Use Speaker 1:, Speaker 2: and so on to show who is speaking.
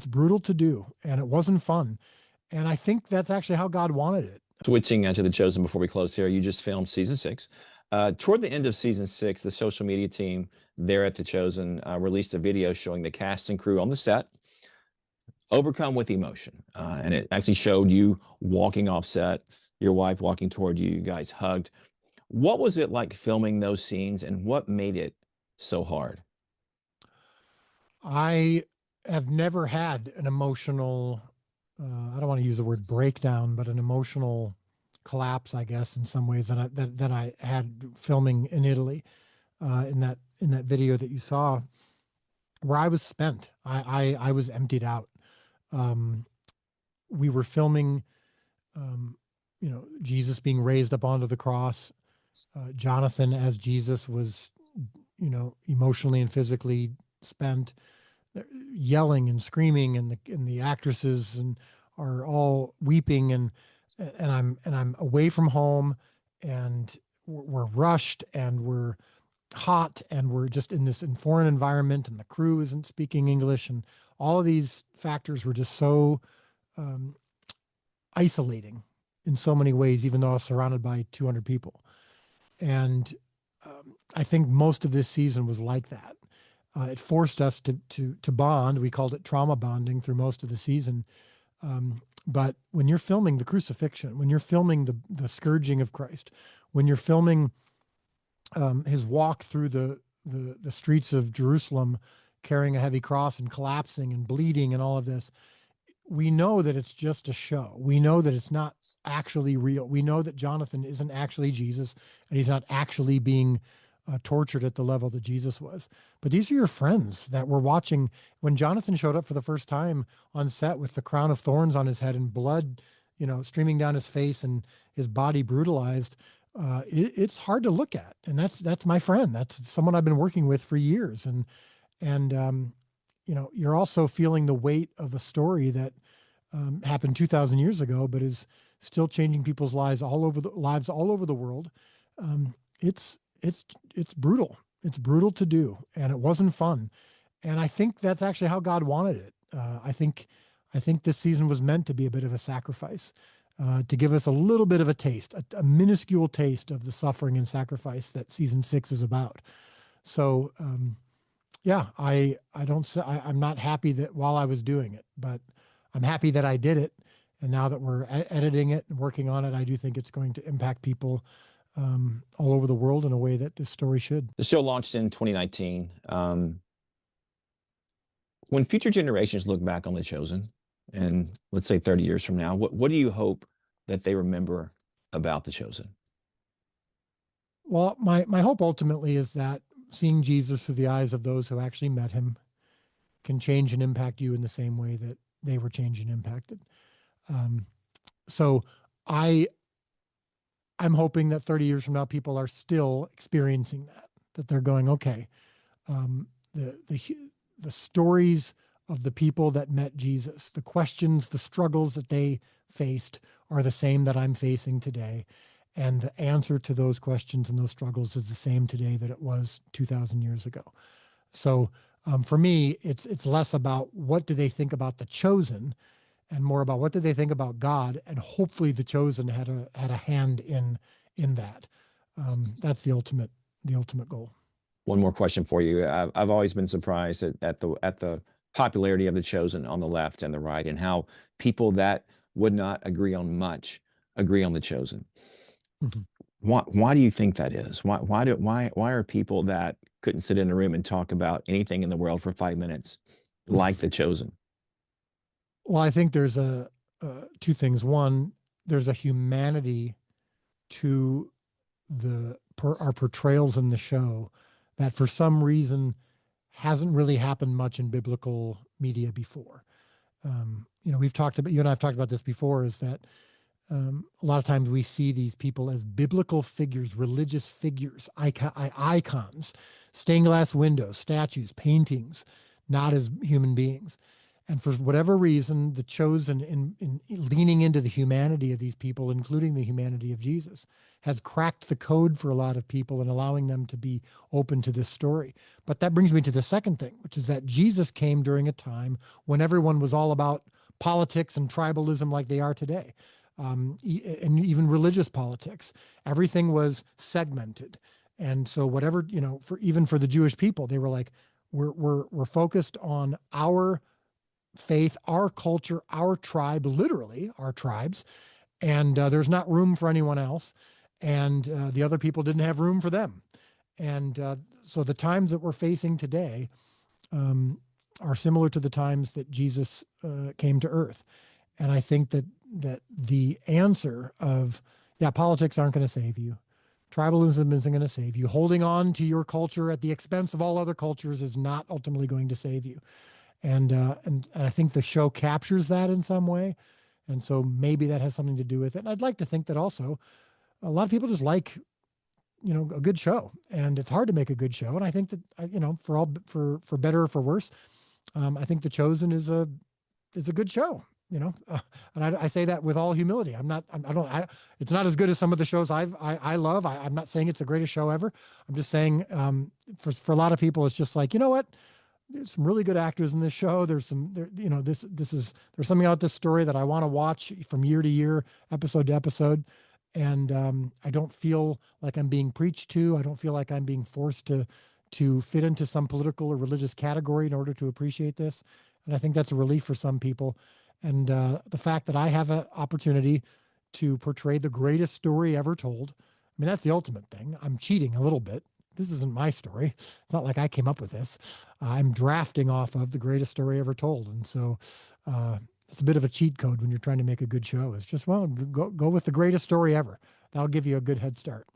Speaker 1: it's brutal to do, and it wasn't fun. And I think that's actually how God wanted it.
Speaker 2: Switching to The Chosen before we close here, you just filmed season 6. Toward the end of season 6, the social media team there at The Chosen released a video showing the cast and crew on the set overcome with emotion. And it actually showed you walking off set, your wife walking toward you, you guys hugged. What was it like filming those scenes, and what made it so hard?
Speaker 1: I have never had an emotional, I don't want to use the word breakdown, but an emotional collapse, I guess, in some ways that I had filming in Italy, in that video that you saw, where I was spent. I was emptied out. Um, we were filming, Jesus being raised up onto the cross. Jonathan as Jesus was, emotionally and physically spent. They're yelling and screaming, and the actresses and are all weeping, and I'm away from home, and we're rushed, and we're hot, and we're just in foreign environment, and the crew isn't speaking English, and all of these factors were just so um, isolating in so many ways, even though I was surrounded by 200 people. And I think most of this season was like that. It forced us to bond. We called it trauma bonding through most of the season. But when you're filming the crucifixion, when you're filming the scourging of Christ, when you're filming his walk through the streets of Jerusalem, carrying a heavy cross and collapsing and bleeding and all of this, we know that it's just a show. We know that it's not actually real. We know that Jonathan isn't actually Jesus, and he's not actually being tortured at the level that Jesus was. But these are your friends that were watching. When Jonathan showed up for the first time on set with the crown of thorns on his head and blood, streaming down his face and his body brutalized, it's hard to look at. And that's my friend. That's someone I've been working with for years. And you're also feeling the weight of a story that happened 2,000 years ago, but is still changing people's lives all over the world. It's brutal. It's brutal to do, and it wasn't fun. And I think that's actually how God wanted it. I think this season was meant to be a bit of a sacrifice, to give us a little bit of a taste, a minuscule taste of the suffering and sacrifice that season 6 is about. So, yeah, I'm not happy that while I was doing it, but I'm happy that I did it. And now that we're editing it and working on it, I do think it's going to impact people all over the world in a way that this story should.
Speaker 2: The show launched in 2019. When future generations look back on The Chosen, and let's say 30 years from now, what do you hope that they remember about The Chosen?
Speaker 1: Well, my hope ultimately is that seeing Jesus through the eyes of those who actually met him can change and impact you in the same way that they were changed and impacted. So I'm hoping that 30 years from now, people are still experiencing that they're going, okay, the stories of the people that met Jesus, the questions, the struggles that they faced are the same that I'm facing today. And the answer to those questions and those struggles is the same today that it was 2,000 years ago. So for me, it's less about what do they think about The Chosen, and more about what did they think about God, and hopefully The Chosen had a hand in that. That's the ultimate goal.
Speaker 2: One more question for you. I've always been surprised at the popularity of The Chosen on the left and the right, and how people that would not agree on much agree on The Chosen.
Speaker 1: Mm-hmm.
Speaker 2: Why do you think that is? Why are people that couldn't sit in a room and talk about anything in the world for 5 minutes like The Chosen?
Speaker 1: Well, I think there's two things. One, there's a humanity to our portrayals in the show that for some reason hasn't really happened much in biblical media before. You and I have talked about this before, is that a lot of times we see these people as biblical figures, religious figures, icons, stained glass windows, statues, paintings, not as human beings. And for whatever reason, the chosen, in leaning into the humanity of these people, including the humanity of Jesus, has cracked the code for a lot of people and allowing them to be open to this story. But that brings me to the second thing, which is that Jesus came during a time when everyone was all about politics and tribalism like they are today, and even religious politics. Everything was segmented. And so whatever, for even for the Jewish people, they were like, we're focused on our faith, our culture, our tribe, literally our tribes, and there's not room for anyone else. And the other people didn't have room for them. And so the times that we're facing today are similar to the times that Jesus came to earth. And I think that the answer of, yeah, politics aren't going to save you. Tribalism isn't going to save you. Holding on to your culture at the expense of all other cultures is not ultimately going to save you. And I think the show captures that in some way. And so maybe that has something to do with it. And I'd like to think that also a lot of people just like, a good show, and it's hard to make a good show. And I think that, for better or for worse, I think The Chosen is a good show, and I say that with all humility. It's not as good as some of the shows I love. I'm not saying it's the greatest show ever. I'm just saying, for a lot of people, it's just like, you know what? There's some really good actors in this show. There's there's something about this story that I want to watch from year to year, episode to episode. And I don't feel like I'm being preached to. I don't feel like I'm being forced to fit into some political or religious category in order to appreciate this. And I think that's a relief for some people. And the fact that I have an opportunity to portray the greatest story ever told, I mean, that's the ultimate thing. I'm cheating a little bit. This isn't my story. It's not like I came up with this. I'm drafting off of the greatest story ever told. And so it's a bit of a cheat code when you're trying to make a good show. It's just, well, go with the greatest story ever. That'll give you a good head start.